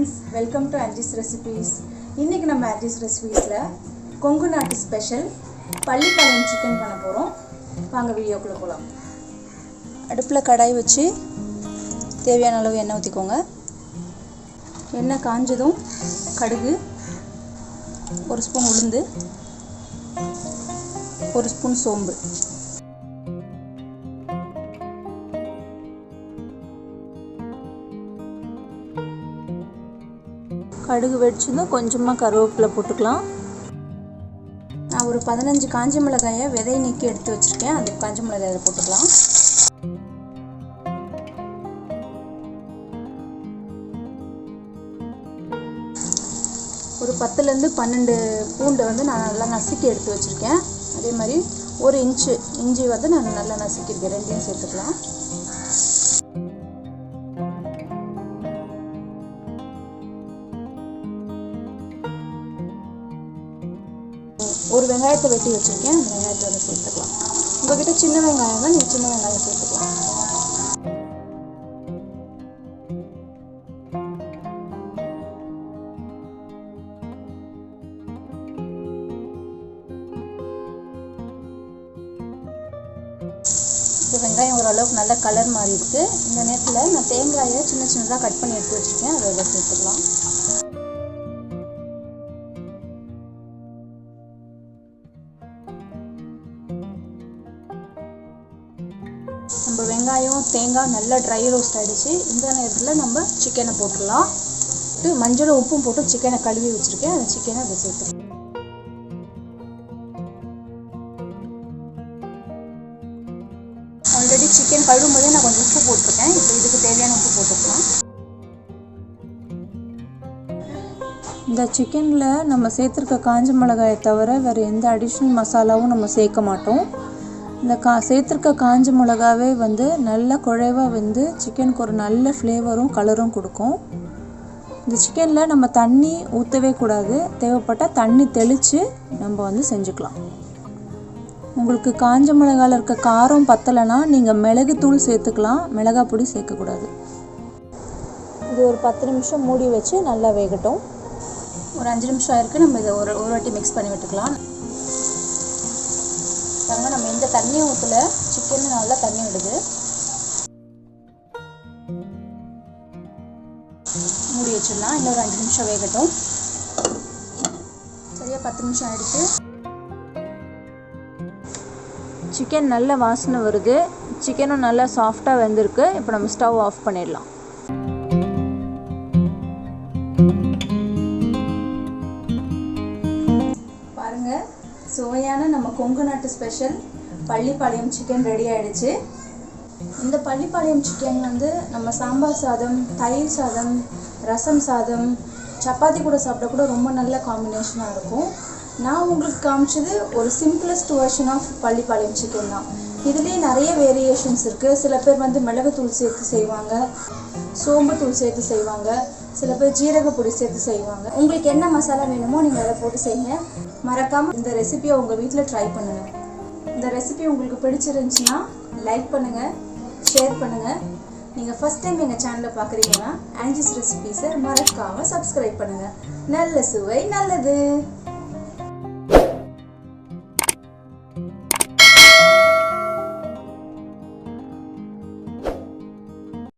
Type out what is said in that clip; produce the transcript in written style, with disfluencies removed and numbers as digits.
friends, welcome to Angie's Recipes. இன்னைக்கு நம்ம Angie's Recipesல Kongu நாட்டு ஸ்பெஷல் பள்ளிப்பாளையம் சிக்கன் பண்ண போறோம். வாங்க வீடியோக்குள்ள போலாம். அடுப்புல கடாய் வச்சு தேவையான அளவு எண்ணெய் ஊத்திக்கோங்க. எண்ணெய் காஞ்சதும் கடுகு, ஒரு ஸ்பூன் உளுந்து, ஒரு ஸ்பூன் சோம்பு, கடுகு வெடிச்சதும் கொஞ்சமாக கருவேப்பிலை போட்டுக்கலாம். நான் ஒரு 15 காஞ்ச மிளகாயை விதையை நீக்கி எடுத்து வச்சுருக்கேன். அந்த காஞ்ச மிளகாயை போட்டுக்கலாம். ஒரு 10லேருந்து 12 பூண்டை நான் நல்லா நசுக்கி எடுத்து வச்சுருக்கேன். அதே மாதிரி 1 இன்ச்சு இஞ்சி நான் நல்லா நசுக்கியிருக்கேன். ரெண்டையும் சேர்த்துக்கலாம். ஒரு வெங்காயத்தை வெட்டி வச்சுருக்கேன். அந்த வெங்காயத்தை சேர்த்துக்கலாம். உங்கள்கிட்ட சின்ன வெங்காயம் தான், நீங்கள் சின்ன வெங்காயம் சேர்த்துக்கலாம். இப்போ வெங்காயம் ஓரளவுக்கு நல்ல கலர் மாறி இருக்குது. இந்த நேரத்தில் நான் தேங்காயை சின்ன சின்னதாக கட் பண்ணி எடுத்து வச்சுருக்கேன். அதை சேர்த்துக்கலாம். நம்ம வெங்காயம் தேங்காய் நல்லா ட்ரை ரோஸ்ட் ஆகிடுச்சு. இந்த நேரத்தில் நம்ம சிக்கனை போட்டுடலாம். மஞ்சளும் உப்பும் போட்டு சிக்கனை கழுவி வச்சுருக்கேன். அந்த சிக்கனை அதை சேர்த்துக்கலாம். ஆல்ரெடி சிக்கன் கழுவும் போதே நான் கொஞ்சம் உப்பு போட்டிருக்கேன். இப்போ இதுக்கு தேவையான உப்பு போட்டுக்கலாம். இந்த சிக்கனில் நம்ம சேர்த்துருக்க காஞ்ச மிளகாயை தவிர வேறு எந்த அடிஷ்னல் மசாலாவும் நம்ம சேர்க்க மாட்டோம். இந்த சேர்த்துருக்க காஞ்ச மிளகாவே நல்லா குழைவாக சிக்கனுக்கு ஒரு நல்ல ஃப்ளேவரும் கலரும் கொடுக்கும். இந்த சிக்கனில் நம்ம தண்ணி ஊற்றவே கூடாது. தேவைப்பட்டால் தண்ணி தெளித்து நம்ம செஞ்சுக்கலாம். உங்களுக்கு காஞ்ச மிளகாயில் இருக்க காரம் பத்தலைன்னா நீங்கள் மிளகுத்தூள் சேர்த்துக்கலாம். மிளகாய் பொடி சேர்க்கக்கூடாது. இது ஒரு 10 நிமிஷம் மூடி வச்சு நல்லா வேகட்டும். ஒரு 5 நிமிஷம் ஆயிருக்கு. நம்ம இதை ஒரு வாட்டி மிக்ஸ் பண்ணி விட்டுக்கலாம். நம்ம இந்த தண்ணி ஊற்றல, சிக்கன் நல்லா தண்ணி விடுது. மூடி வச்சிடலாம். இன்னொரு 5 நிமிஷம் வேகட்டும். சரியா 10 நிமிஷம் ஆயிடுச்சு. சிக்கன் நல்ல வாசனை வருது. சிக்கனும் நல்லா சாஃப்டாக வெந்திருக்கு. இப்போ நம்ம ஸ்டவ் ஆஃப் பண்ணிடலாம். பாருங்க, சுவையான நம்ம கொங்கு நாட்டு ஸ்பெஷல் பள்ளிப்பாளையம் சிக்கன் ரெடி ஆகிடுச்சு. இந்த பள்ளிப்பாளையம் சிக்கன் நம்ம சாம்பார் சாதம், தயிர் சாதம், ரசம் சாதம், சப்பாத்தி கூட சாப்பிட்டா கூட ரொம்ப நல்ல காம்பினேஷனாக இருக்கும். நான் உங்களுக்கு காமிச்சது ஒரு simplest version of Pallipalayam chicken தான். இதுலேயே நிறைய வேரியேஷன்ஸ் இருக்குது. சில பேர் மிளகுத்தூள் சேர்த்து செய்வாங்க, சோம்புத்தூள் சேர்த்து செய்வாங்க, சில பேர் ஜீரகப்பொடி சேர்த்து செய்வாங்க. உங்களுக்கு என்ன மசாலா வேணுமோ நீங்கள் அதை போட்டு செய்யுங்க. மறக்காமல் இந்த ரெசிபியை உங்கள் வீட்டில் ட்ரை பண்ணுங்கள். இந்த ரெசிபி உங்களுக்கு பிடிச்சிருந்துச்சுன்னா லைக் பண்ணுங்கள், ஷேர் பண்ணுங்கள். நீங்கள் ஃபஸ்ட் டைம் எங்கள் சேனலை பார்க்குறீங்கன்னா ஆன்ஜிஸ் ரெசிபீஸை மறக்காமல் சப்ஸ்கிரைப் பண்ணுங்கள். நல்ல சுவை நல்லது.